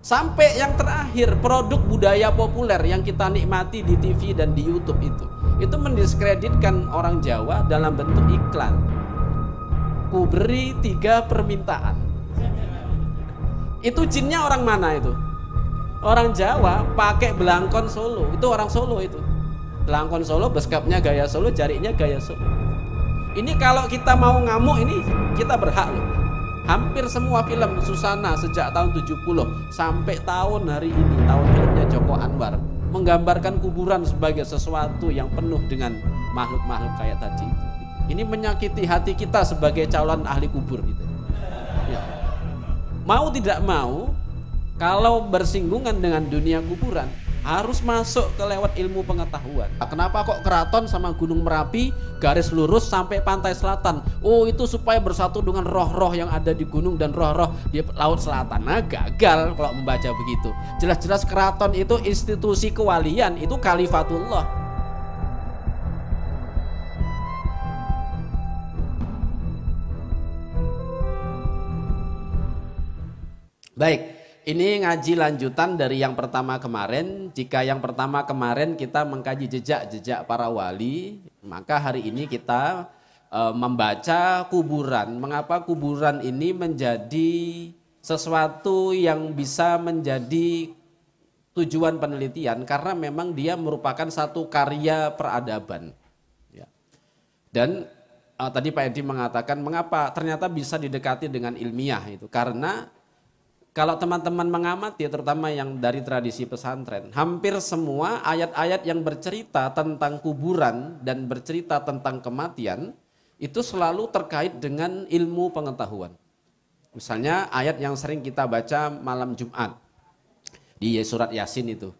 Sampai yang terakhir, produk budaya populer yang kita nikmati di TV dan di YouTube itu mendiskreditkan orang Jawa dalam bentuk iklan. Ku beri 3 permintaan. Itu jinnya orang mana itu? Orang Jawa pakai belangkon Solo. Itu orang Solo itu. Belangkon Solo, beskapnya gaya Solo, jarinya gaya Solo. Ini kalau kita mau ngamuk ini kita berhak loh. Hampir semua film Susana sejak tahun 70 sampai tahun hari ini, tahun filmnya Joko Anwar, menggambarkan kuburan sebagai sesuatu yang penuh dengan makhluk-makhluk kayak tadi. Ini menyakiti hati kita sebagai calon ahli kubur gitu. Ya. Mau tidak mau, kalau bersinggungan dengan dunia kuburan, harus masuk ke lewat ilmu pengetahuan. Kenapa kok keraton sama Gunung Merapi garis lurus sampai pantai selatan? Oh, itu supaya bersatu dengan roh-roh yang ada di gunung dan roh-roh di laut selatan. Nah, gagal kalau membaca begitu. Jelas-jelas keraton itu institusi kewalian, itu khalifatullah. Baik. Ini ngaji lanjutan dari yang pertama kemarin. Jika yang pertama kemarin kita mengkaji jejak-jejak para wali, maka hari ini kita membaca kuburan. Mengapa kuburan ini menjadi sesuatu yang bisa menjadi tujuan penelitian? Karena memang dia merupakan satu karya peradaban. Ya. Dan tadi Pak Edi mengatakan mengapa ternyata bisa didekati dengan ilmiah itu. Karena kalau teman-teman mengamati, terutama yang dari tradisi pesantren, hampir semua ayat-ayat yang bercerita tentang kuburan dan bercerita tentang kematian, itu selalu terkait dengan ilmu pengetahuan. Misalnya ayat yang sering kita baca malam Jumat, di surat Yasin itu.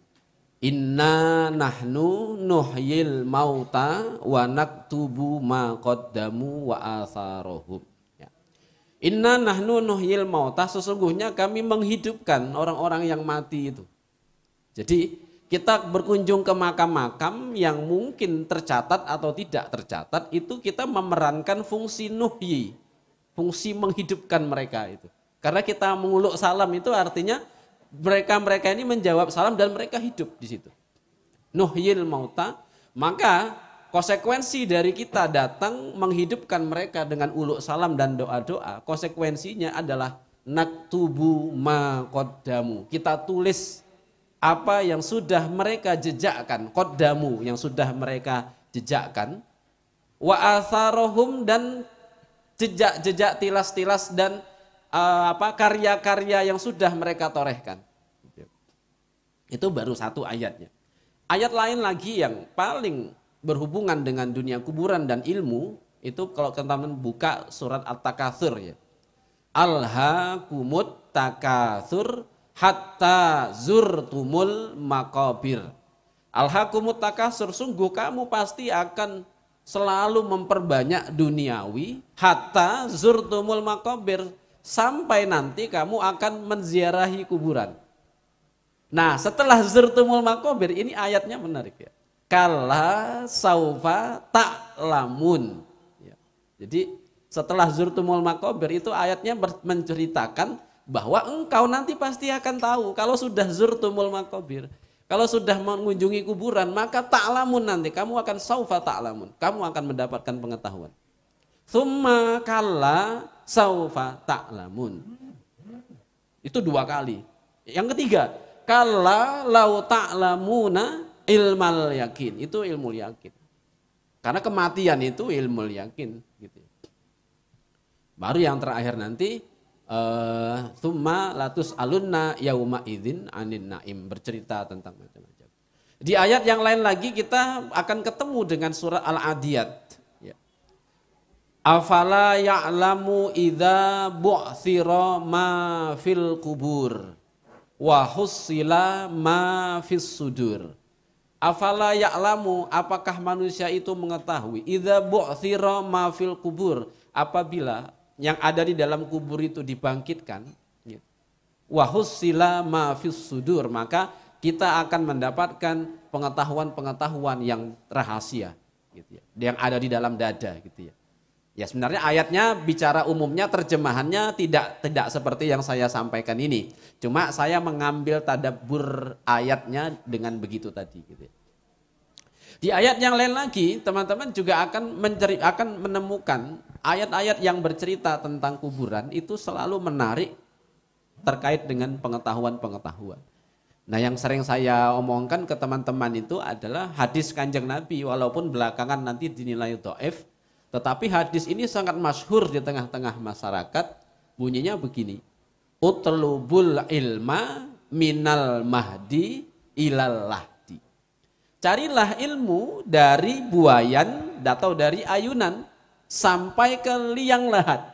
Inna nahnu nuhyil mauta wa naktubu ma qaddamu wa atharohum. Inna nahnu nuhyil mauta, sesungguhnya kami menghidupkan orang-orang yang mati itu. Jadi kita berkunjung ke makam-makam yang mungkin tercatat atau tidak tercatat, itu kita memerankan fungsi nuhyi, fungsi menghidupkan mereka itu. Karena kita menguluk salam itu artinya mereka-mereka ini menjawab salam dan mereka hidup di situ. Nuhyil mauta, maka konsekuensi dari kita datang menghidupkan mereka dengan uluk salam dan doa-doa, konsekuensinya adalah naktubu ma qaddamu. Kita tulis apa yang sudah mereka jejakkan, qaddamu yang sudah mereka jejakkan, wa atharohum dan jejak-jejak tilas-tilas dan karya-karya yang sudah mereka torehkan. Itu baru satu ayatnya. Ayat lain lagi yang paling berhubungan dengan dunia kuburan dan ilmu, itu kalau teman-teman buka surat At-Takatsur ya. Alhaakumut takatsur hatta zurtumul maqabir. Alhaakumut takatsur, sungguh kamu pasti akan selalu memperbanyak duniawi hatta zurtumul maqabir, sampai nanti kamu akan menziarahi kuburan. Nah, setelah zurtumul maqabir ini ayatnya menarik ya. Kala saufa ta'lamun. Ya. Jadi setelah zurtumul maqabir itu ayatnya menceritakan bahwa engkau nanti pasti akan tahu. Kalau sudah zurtumul maqabir, kalau sudah mengunjungi kuburan, maka ta'lamun, nanti kamu akan saufa ta'lamun. Kamu akan mendapatkan pengetahuan. Tsumma kala saufa ta'lamun. Itu 2 kali. Yang ketiga, kala lau ta'lamuna ilmal yakin, itu ilmu yakin. Karena kematian itu ilmu yakin gitu. Baru yang terakhir nanti tsumma latus alunna yauma idzin anin naim, bercerita tentang macam-macam. Di ayat yang lain lagi kita akan ketemu dengan surat Al-Adiyat ya. Afala ya'lamu idza bu'thira ma fil kubur wa hussila ma fis sudur. Afala ya'lamu, apakah manusia itu mengetahui, idza bu'thira ma fil kubur, apabila yang ada di dalam kubur itu dibangkitkan, wa hussila ma fis sudur, maka kita akan mendapatkan pengetahuan-pengetahuan yang rahasia gitu ya, yang ada di dalam dada gitu ya. Ya sebenarnya ayatnya bicara umumnya, terjemahannya tidak seperti yang saya sampaikan ini. Cuma saya mengambil tadabbur ayatnya dengan begitu tadi. Gitu. Di ayat yang lain lagi, teman-teman juga akan menemukan ayat-ayat yang bercerita tentang kuburan itu selalu menarik terkait dengan pengetahuan-pengetahuan. Nah yang sering saya omongkan ke teman-teman itu adalah hadis Kanjeng Nabi, walaupun belakangan nanti dinilai dhaif. Tetapi hadis ini sangat masyhur di tengah-tengah masyarakat, bunyinya begini. Utlubul ilma minal mahdi ilal lahdi. Carilah ilmu dari buayan atau dari ayunan sampai ke liang lahat.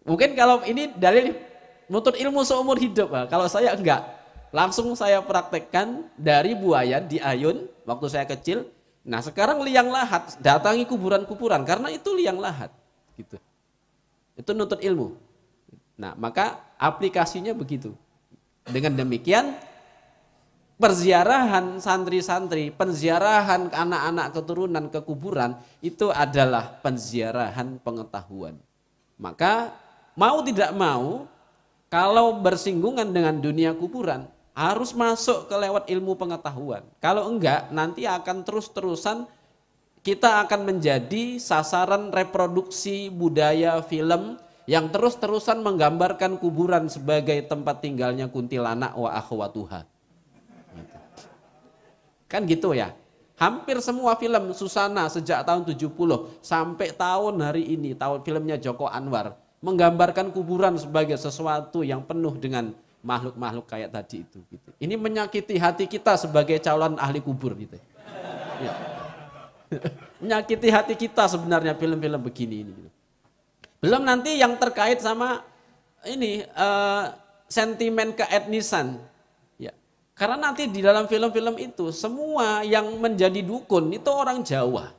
Mungkin kalau ini dalil nuntut ilmu seumur hidup, kalau saya enggak. Langsung saya praktekkan dari buayan di ayun waktu saya kecil. Nah sekarang liang lahat, datangi kuburan-kuburan karena itu liang lahat, gitu. Itu nuntut ilmu. Nah maka aplikasinya begitu. Dengan demikian perziarahan santri-santri, penziarahan anak-anak keturunan ke kuburan itu adalah penziarahan pengetahuan. Maka mau tidak mau kalau bersinggungan dengan dunia kuburan harus masuk ke lewat ilmu pengetahuan. Kalau enggak, nanti akan terus-terusan kita akan menjadi sasaran reproduksi budaya film yang terus-terusan menggambarkan kuburan sebagai tempat tinggalnya kuntilanak wa akhwatuha. Kan gitu ya. Hampir semua film Susana sejak tahun 70 sampai tahun hari ini, tahun filmnya Joko Anwar, menggambarkan kuburan sebagai sesuatu yang penuh dengan makhluk-makhluk kayak tadi itu. Gitu. Ini menyakiti hati kita sebagai calon ahli kubur. Gitu. Ya. Menyakiti hati kita sebenarnya film-film begini. Gitu. Belum nanti yang terkait sama ini sentimen keetnisan. Ya. Karena nanti di dalam film-film itu semua yang menjadi dukun itu orang Jawa.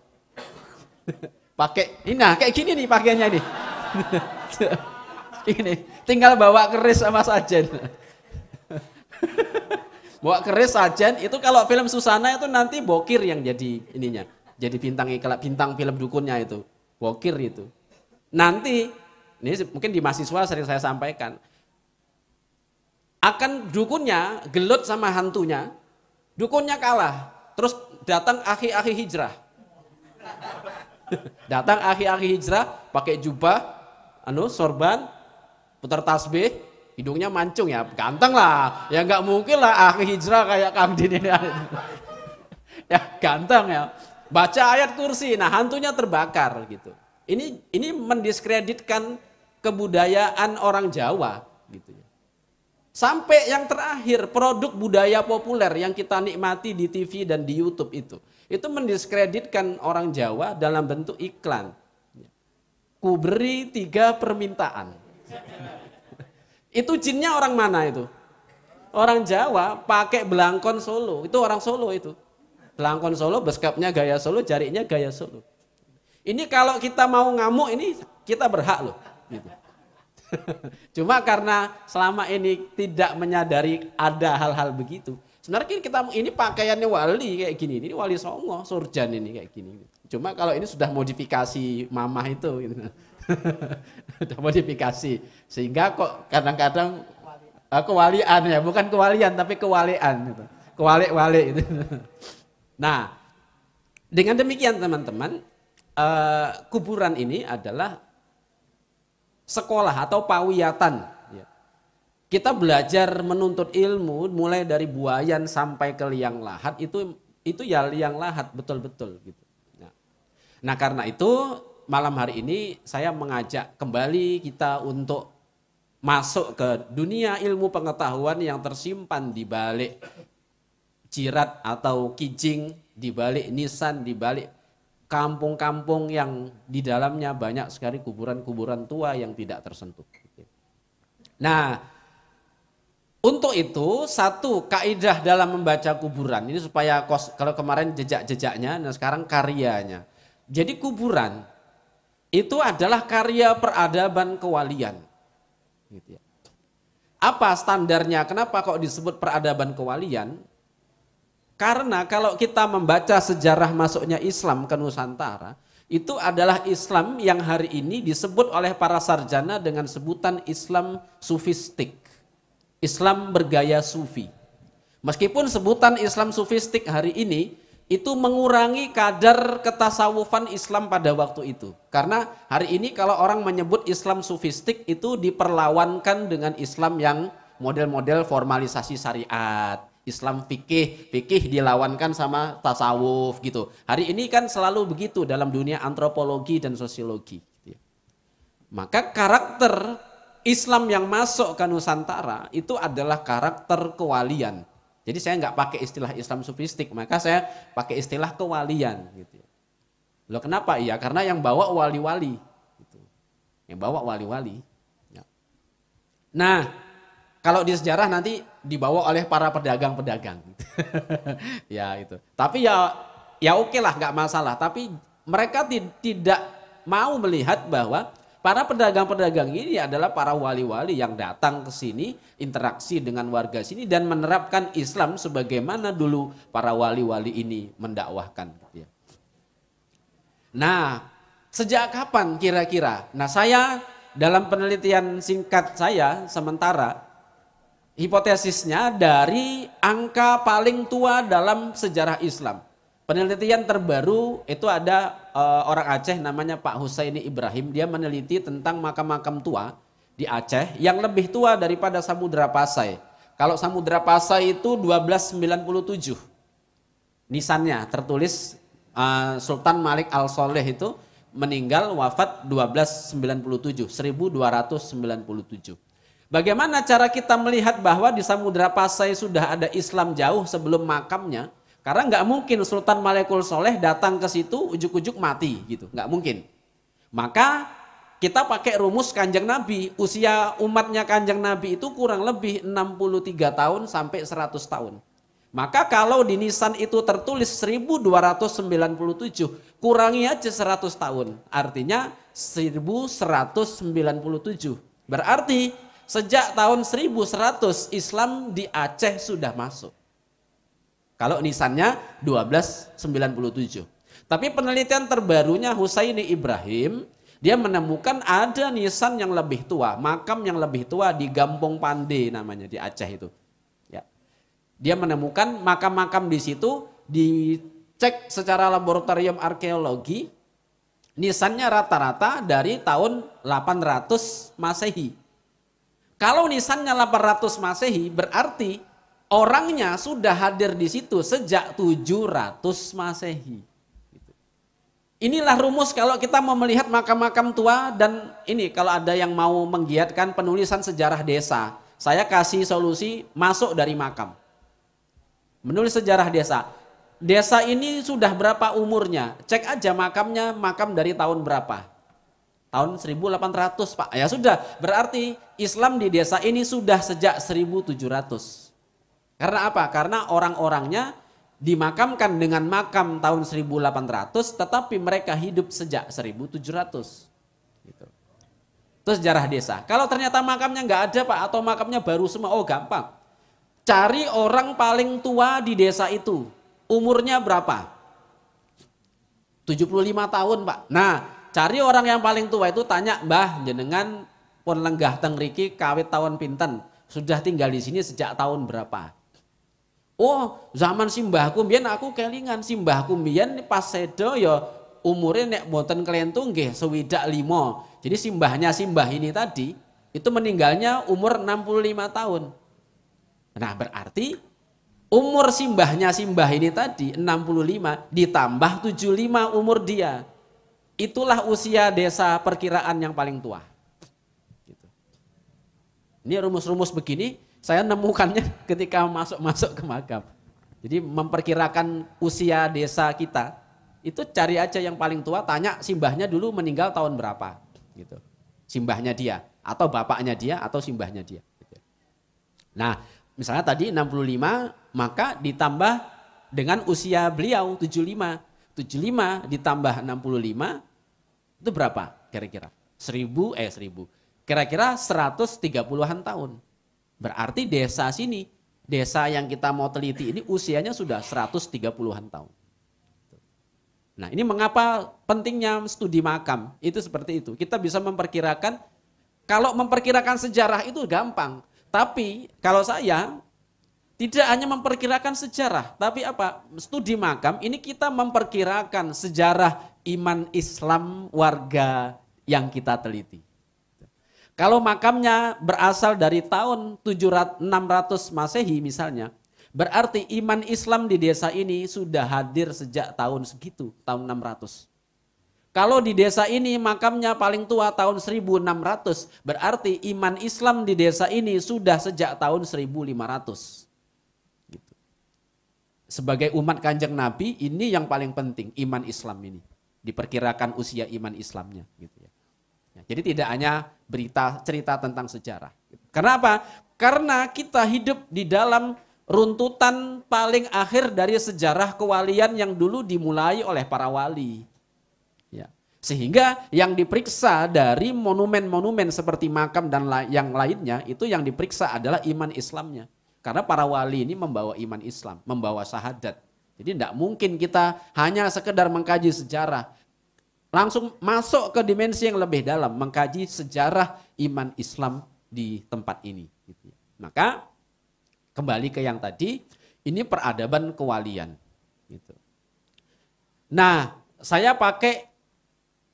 Pakai, nah kayak gini nih pakaiannya nih. Ini tinggal bawa keris sama sajen. Bawa keris sajen itu kalau film Susana itu nanti Bokir yang jadi ininya. Jadi bintang iklan, bintang film dukunnya itu. Bokir itu. Nanti ini mungkin di mahasiswa sering saya sampaikan. Akan dukunnya gelut sama hantunya. Dukunnya kalah. Terus datang akhi-akhi hijrah. Datang akhi-akhi hijrah pakai jubah, sorban, putar tasbih, hidungnya mancung ya, ganteng lah. Ya nggak mungkin lah akhi hijrah kayak Kang Din ini. Ya ganteng ya. Baca ayat kursi, nah hantunya terbakar gitu. Ini mendiskreditkan kebudayaan orang Jawa gitu ya. Sampai yang terakhir produk budaya populer yang kita nikmati di TV dan di YouTube itu mendiskreditkan orang Jawa dalam bentuk iklan. Ku beri 3 permintaan. Itu jinnya orang mana itu? Orang Jawa pakai belangkon Solo. Itu orang Solo itu. Belangkon Solo, beskapnya gaya Solo, jarinya gaya Solo. Ini kalau kita mau ngamuk ini kita berhak loh. Gitu. Cuma karena selama ini tidak menyadari ada hal-hal begitu. Sebenarnya kita ini pakaiannya wali kayak gini. Ini wali Songo, surjan ini kayak gini. Cuma kalau ini sudah modifikasi mamah itu. Gitu. Sudah modifikasi. Sehingga kok kadang-kadang kewalian ya. Bukan kewalian tapi kewalian. Gitu. Kewalik-walik. Gitu. Nah dengan demikian teman-teman. Kuburan ini adalah sekolah atau pawiyatan. Kita belajar menuntut ilmu mulai dari buayan sampai ke liang lahat itu ya liang lahat betul-betul gitu. Nah karena itu malam hari ini saya mengajak kembali kita untuk masuk ke dunia ilmu pengetahuan yang tersimpan di balik jirat atau kijing, di balik nisan, di balik kampung-kampung yang di dalamnya banyak sekali kuburan-kuburan tua yang tidak tersentuh. Nah, untuk itu satu kaidah dalam membaca kuburan ini supaya kalau kemarin jejak-jejaknya, nah sekarang karyanya. Jadi kuburan itu adalah karya peradaban kewalian. Gitu ya. Apa standarnya? Kenapa kok disebut peradaban kewalian? Karena kalau kita membaca sejarah masuknya Islam ke Nusantara, itu adalah Islam yang hari ini disebut oleh para sarjana dengan sebutan Islam sufistik. Islam bergaya sufi. Meskipun sebutan Islam sufistik hari ini itu mengurangi kadar ketasawufan Islam pada waktu itu. Karena hari ini kalau orang menyebut Islam sufistik itu diperlawankan dengan Islam yang model-model formalisasi syariat. Islam fikih dilawankan sama tasawuf gitu. Hari ini kan selalu begitu dalam dunia antropologi dan sosiologi. Maka karakter Islam yang masuk ke Nusantara itu adalah karakter kewalian. Jadi saya nggak pakai istilah Islam sufistik, maka saya pakai istilah kewalian. Gitu. Loh kenapa? Iya karena yang bawa wali-wali. Gitu. Yang bawa wali-wali. Ya. Nah, kalau di sejarah nanti dibawa oleh para pedagang-pedagang. Ya itu. Tapi ya oke lah nggak masalah. Tapi mereka tidak mau melihat bahwa para pedagang-pedagang ini adalah para wali-wali yang datang ke sini, interaksi dengan warga sini dan menerapkan Islam sebagaimana dulu para wali-wali ini mendakwahkan. Nah, sejak kapan kira-kira? Nah, saya dalam penelitian singkat saya sementara hipotesisnya dari angka paling tua dalam sejarah Islam. Penelitian terbaru itu ada orang Aceh namanya Pak Husaini Ibrahim. Dia meneliti tentang makam-makam tua di Aceh yang lebih tua daripada Samudra Pasai. Kalau Samudra Pasai itu 1297. Nisannya tertulis Sultan Malik Al-Soleh itu meninggal wafat 1297, 1297. Bagaimana cara kita melihat bahwa di Samudra Pasai sudah ada Islam jauh sebelum makamnya? Karena nggak mungkin Sultan Malikul Soleh datang ke situ ujuk-ujuk mati gitu, nggak mungkin. Maka kita pakai rumus Kanjeng Nabi, usia umatnya Kanjeng Nabi itu kurang lebih 63 tahun sampai 100 tahun. Maka kalau di nisan itu tertulis 1297, kurangi aja 100 tahun, artinya 1197. Berarti sejak tahun 1100 Islam di Aceh sudah masuk. Kalau nisannya 1297. Tapi penelitian terbarunya Husaini Ibrahim, dia menemukan ada nisan yang lebih tua, makam yang lebih tua di Gampong Pande namanya di Aceh itu. Ya. Dia menemukan makam-makam di situ, dicek secara laboratorium arkeologi, nisannya rata-rata dari tahun 800 Masehi. Kalau nisannya 800 Masehi berarti orangnya sudah hadir di situ sejak 700 Masehi. Inilah rumus kalau kita mau melihat makam-makam tua dan ini kalau ada yang mau menggiatkan penulisan sejarah desa, saya kasih solusi masuk dari makam. Menulis sejarah desa. Desa ini sudah berapa umurnya? Cek aja makamnya, makam dari tahun berapa? Tahun 1800 Pak. Ya sudah, berarti Islam di desa ini sudah sejak 1700. Karena apa? Karena orang-orangnya dimakamkan dengan makam tahun 1800 tetapi mereka hidup sejak 1700. Gitu. Itu sejarah desa. Kalau ternyata makamnya nggak ada Pak atau makamnya baru semua, oh gampang. Cari orang paling tua di desa itu. Umurnya berapa? 75 tahun Pak. Nah, cari orang yang paling tua itu tanya, Mbah jenengan pun lenggah teng riki kawit tahun pinten? Sudah tinggal di sini sejak tahun berapa? Oh, zaman simbahku mbiyen aku kelingan simbahku mbiyen pas sedo ya umure nek mboten klentung nggih 65. Jadi simbahnya simbah ini tadi itu meninggalnya umur 65 tahun. Nah, berarti umur simbahnya simbah ini tadi 65 ditambah 75 umur dia. Itulah usia desa perkiraan yang paling tua. Gitu. Ini rumus-rumus begini saya nemukannya ketika masuk ke makam. Jadi memperkirakan usia desa kita, itu cari aja yang paling tua, tanya simbahnya dulu meninggal tahun berapa. Gitu. Simbahnya dia, atau bapaknya dia, atau simbahnya dia. Gitu. Nah, misalnya tadi 65, maka ditambah dengan usia beliau 75. 75 ditambah 65, itu berapa kira-kira? 1000. Kira-kira 130-an tahun. Berarti desa sini, desa yang kita mau teliti ini usianya sudah 130-an tahun. Nah, ini mengapa pentingnya studi makam. Itu seperti itu. Kita bisa memperkirakan, kalau memperkirakan sejarah itu gampang. Tapi kalau saya tidak hanya memperkirakan sejarah, tapi apa? Studi makam ini kita memperkirakan sejarah iman Islam warga yang kita teliti. Kalau makamnya berasal dari tahun 600 Masehi misalnya, berarti iman Islam di desa ini sudah hadir sejak tahun segitu, tahun 600. Kalau di desa ini makamnya paling tua tahun 1600, berarti iman Islam di desa ini sudah sejak tahun 1500. Gitu. Sebagai umat Kanjeng Nabi, ini yang paling penting, iman Islam ini. Diperkirakan usia iman Islamnya. Gitu ya. Jadi tidak hanya cerita tentang sejarah. Karena apa? Karena kita hidup di dalam runtutan paling akhir dari sejarah kewalian yang dulu dimulai oleh para wali. Ya. Sehingga yang diperiksa dari monumen-monumen seperti makam dan yang lainnya, itu yang diperiksa adalah iman Islamnya. Karena para wali ini membawa iman Islam, membawa syahadat. Jadi tidak mungkin kita hanya sekedar mengkaji sejarah. Langsung masuk ke dimensi yang lebih dalam, mengkaji sejarah iman Islam di tempat ini. Maka kembali ke yang tadi, ini peradaban kewalian. Nah, saya pakai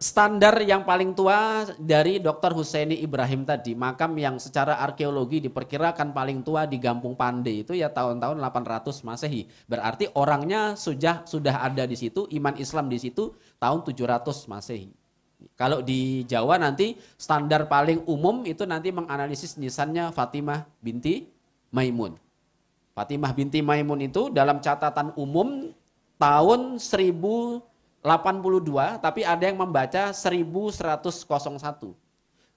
standar yang paling tua dari Dr. Husaini Ibrahim tadi, makam yang secara arkeologi diperkirakan paling tua di Gampung Pande itu ya tahun-tahun 800 Masehi. Berarti orangnya sudah ada di situ, iman Islam di situ tahun 700 Masehi. Kalau di Jawa nanti standar paling umum itu nanti menganalisis nisannya Fatimah binti Maimun. Fatimah binti Maimun itu dalam catatan umum tahun 1082, tapi ada yang membaca 1101.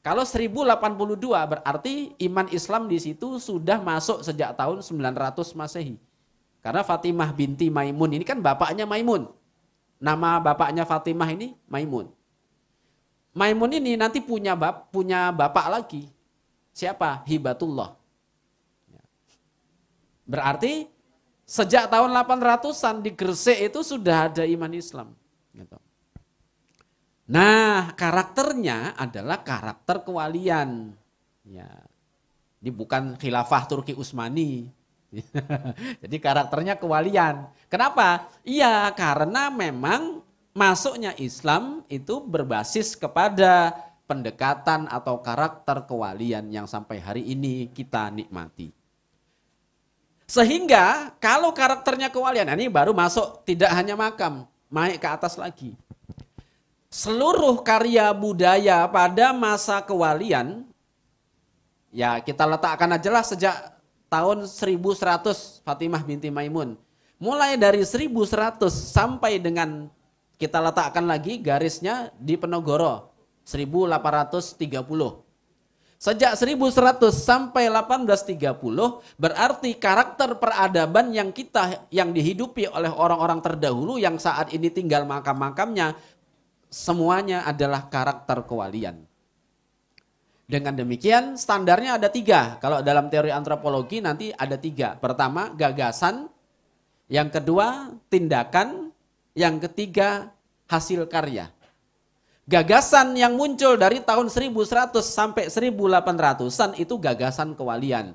Kalau 1082 berarti iman Islam di situ sudah masuk sejak tahun 900 Masehi. Karena Fatimah binti Maimun ini kan bapaknya Maimun. Nama bapaknya Fatimah ini Maimun. Maimun ini nanti punya bapak lagi. Siapa? Hibatullah. Berarti sejak tahun 800-an di Gresik itu sudah ada iman Islam. Gitu. Nah, karakternya adalah karakter kewalian. Ya. Ini bukan khilafah Turki Utsmani. Jadi karakternya kewalian. Kenapa? Iya, karena memang masuknya Islam itu berbasis kepada pendekatan atau karakter kewalian yang sampai hari ini kita nikmati. Sehingga kalau karakternya kewalian, ini baru masuk tidak hanya makam, naik ke atas lagi. Seluruh karya budaya pada masa kewalian, ya kita letakkan aja lah sejak tahun 1100 Fatimah binti Maimun. Mulai dari 1100 sampai dengan kita letakkan lagi garisnya di Penogoro 1830. Sejak 1100 sampai 1830 berarti karakter peradaban yang dihidupi oleh orang-orang terdahulu yang saat ini tinggal makam-makamnya semuanya adalah karakter kewalian. Dengan demikian standarnya ada 3. Kalau dalam teori antropologi nanti ada 3. Pertama gagasan, yang kedua tindakan, yang ketiga hasil karya. Gagasan yang muncul dari tahun 1100 sampai 1800-an itu gagasan kewalian.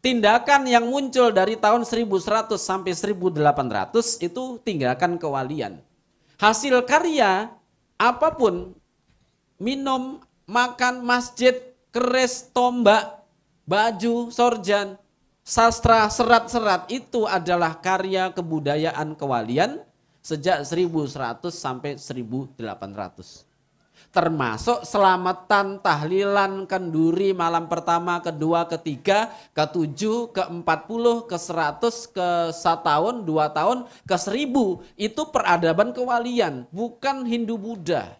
Tindakan yang muncul dari tahun 1100 sampai 1800 itu tindakan kewalian. Hasil karya apapun, minum, makan, masjid, keris, tombak, baju, sorjan, sastra, serat-serat itu adalah karya kebudayaan kewalian sejak 1100 sampai 1800. Termasuk selamatan, tahlilan, kenduri, malam pertama, kedua, ketiga, ke-7, ke-40, ke-100, ke-1 tahun, 2 tahun, ke-1000. Itu peradaban kewalian, bukan Hindu-Buddha.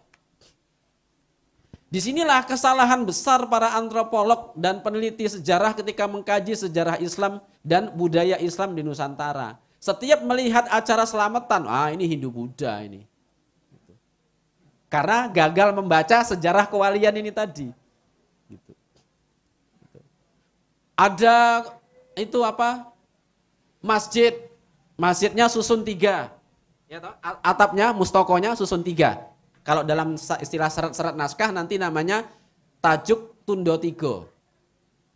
Disinilah kesalahan besar para antropolog dan peneliti sejarah ketika mengkaji sejarah Islam dan budaya Islam di Nusantara. Setiap melihat acara selamatan, ini Hindu-Buddha ini. Karena gagal membaca sejarah kewalian ini tadi. Gitu. Ada itu apa? Masjidnya susun 3. Ya toh? Atapnya, mustokonya susun 3. Kalau dalam istilah serat-serat naskah nanti namanya tajuk tundo 3.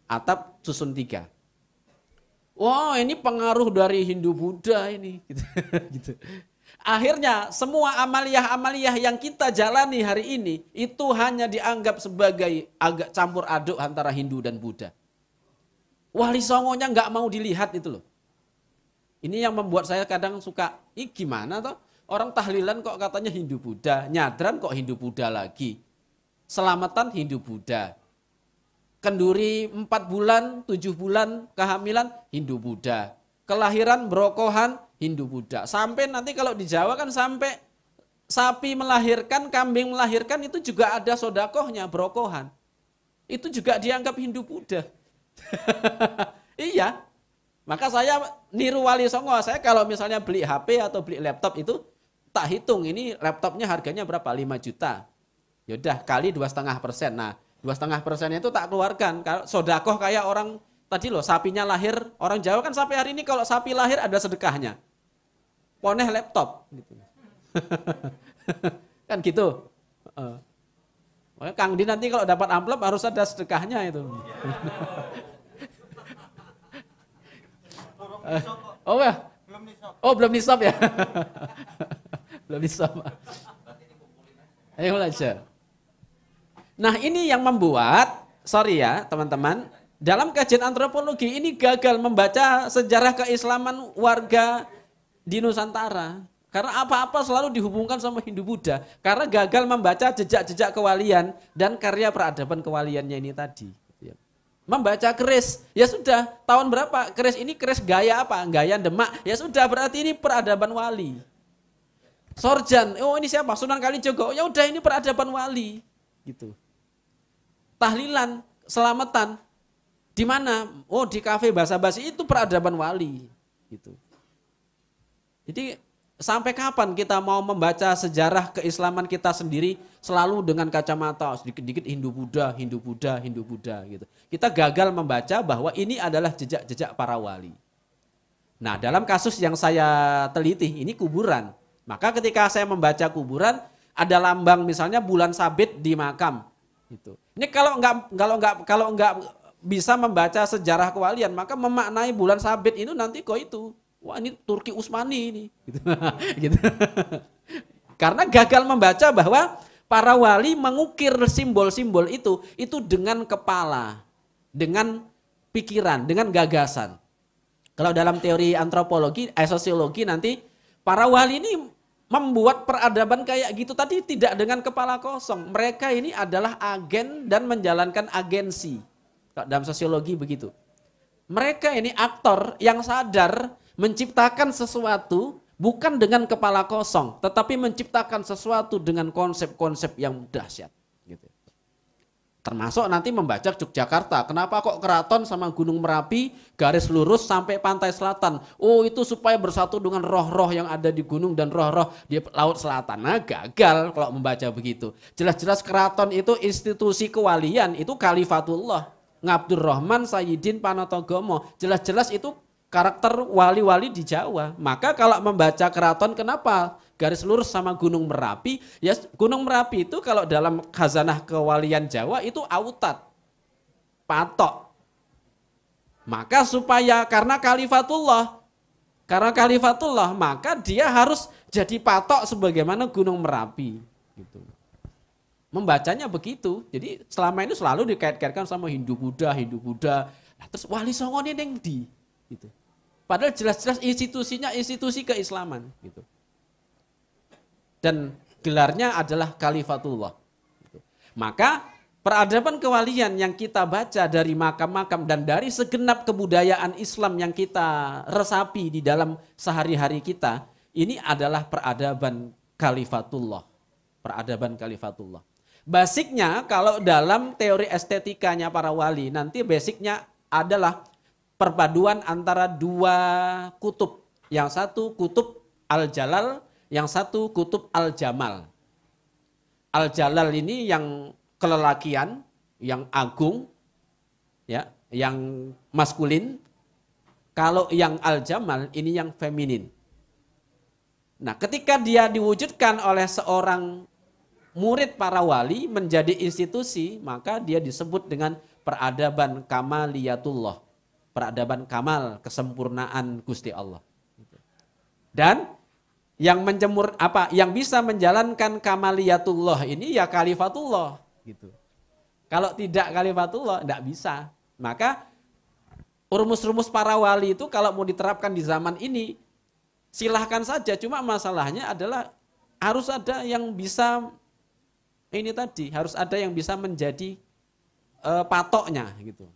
Atap susun 3. Wah, ini pengaruh dari Hindu Buddha ini. Gitu. Gitu. Akhirnya semua amaliyah-amaliyah yang kita jalani hari ini itu hanya dianggap sebagai agak campur aduk antara Hindu dan Buddha. Wali Songonya nggak mau dilihat itu loh. Ini yang membuat saya kadang suka, gimana toh? Orang tahlilan kok katanya Hindu Buddha, nyadran kok Hindu Buddha lagi. Selamatan Hindu Buddha. Kenduri 4 bulan, 7 bulan kehamilan Hindu Buddha. Kelahiran brokohan Hindu Buddha. Sampai nanti kalau di Jawa kan sampai sapi melahirkan, kambing melahirkan itu juga ada sodakohnya, brokohan. Itu juga dianggap Hindu Buddha. Iya. Maka saya niru Wali Songo, saya kalau misalnya beli HP atau beli laptop itu tak hitung ini laptopnya harganya berapa, 5 juta. Yaudah kali 2,5%. Nah 2,5% itu tak keluarkan. Sodakoh kayak orang tadi loh, sapinya lahir, orang Jawa kan sampai hari ini kalau sapi lahir ada sedekahnya. Poneh laptop. Gitu. Kan gitu. Makanya Kang Di nanti kalau dapat amplop harus ada sedekahnya itu. Oh ya? Oh belum nisab ya? Belum nisab. Ayo aja. Nah ini yang membuat, sorry ya teman-teman, dalam kajian antropologi ini gagal membaca sejarah keislaman warga di Nusantara. Karena apa-apa selalu dihubungkan sama Hindu Buddha. Karena gagal membaca jejak-jejak kewalian dan karya peradaban kewaliannya ini tadi. Membaca keris, ya sudah, tahun berapa? Keris ini keris gaya apa? Gaya Demak, ya sudah berarti ini peradaban wali. Sorjan, oh ini siapa? Sunan Kalijogo, ya udah ini peradaban wali. Gitu. Tahlilan, selamatan, di mana? Oh di kafe basa-basi itu peradaban wali. Gitu. Jadi sampai kapan kita mau membaca sejarah keislaman kita sendiri selalu dengan kacamata sedikit-sedikit Hindu Buddha, Hindu Buddha, Hindu Buddha gitu. Kita gagal membaca bahwa ini adalah jejak-jejak para wali. Nah, dalam kasus yang saya teliti ini kuburan. Maka ketika saya membaca kuburan ada lambang misalnya bulan sabit di makam gitu. Ini kalau nggak bisa membaca sejarah kewalian maka memaknai bulan sabit itu nanti kok itu wah ini Turki Utsmani ini. Gitu. Gitu. Karena gagal membaca bahwa para wali mengukir simbol-simbol itu dengan kepala, dengan pikiran, dengan gagasan. Kalau dalam teori antropologi, sosiologi nanti para wali ini membuat peradaban kayak gitu tadi tidak dengan kepala kosong. Mereka ini adalah agen dan menjalankan agensi. Dalam sosiologi begitu. Mereka ini aktor yang sadar menciptakan sesuatu bukan dengan kepala kosong, tetapi menciptakan sesuatu dengan konsep-konsep yang dahsyat. Gitu. Termasuk nanti membaca Yogyakarta, kenapa kok keraton sama Gunung Merapi garis lurus sampai pantai selatan? Oh itu supaya bersatu dengan roh-roh yang ada di gunung dan roh-roh di laut selatan. Nah gagal kalau membaca begitu. Jelas-jelas keraton itu institusi kewalian, itu Khalifatullah. Ngabdurrahman Sayyidin Panotogomo, jelas-jelas itu karakter wali-wali di Jawa. Maka kalau membaca keraton kenapa garis lurus sama Gunung Merapi? Ya Gunung Merapi itu kalau dalam khazanah kewalian Jawa itu autat, patok. Maka supaya karena Khalifatullah maka dia harus jadi patok sebagaimana Gunung Merapi. Gitu. Membacanya begitu. Jadi selama ini selalu dikait-kaitkan sama Hindu Buddha. Nah, terus Wali Songo ini yang di gitu. Padahal jelas-jelas institusinya institusi keislaman gitu. Dan gelarnya adalah Khalifatullah. Gitu. Maka peradaban kewalian yang kita baca dari makam-makam dan dari segenap kebudayaan Islam yang kita resapi di dalam sehari-hari kita, ini adalah peradaban Khalifatullah. Peradaban Khalifatullah. Basicnya kalau dalam teori estetikanya para wali, nanti basicnya adalah perpaduan antara dua kutub. Yang satu kutub Al-Jalal, yang satu kutub Al-Jamal. Al-Jalal ini yang kelelakian, yang agung, ya, yang maskulin. Kalau yang Al-Jamal ini yang feminin. Nah, ketika dia diwujudkan oleh seorang murid para wali menjadi institusi, maka dia disebut dengan peradaban kamaliyatullah. Peradaban kamal, kesempurnaan Gusti Allah. Dan yang yang bisa menjalankan kamaliyatullah ini ya kalifatullah gitu. Kalau tidak kalifatullah tidak bisa. Maka rumus-rumus para wali itu kalau mau diterapkan di zaman ini silahkan saja, cuma masalahnya adalah harus ada yang bisa ini tadi, harus ada yang bisa menjadi patoknya gitu.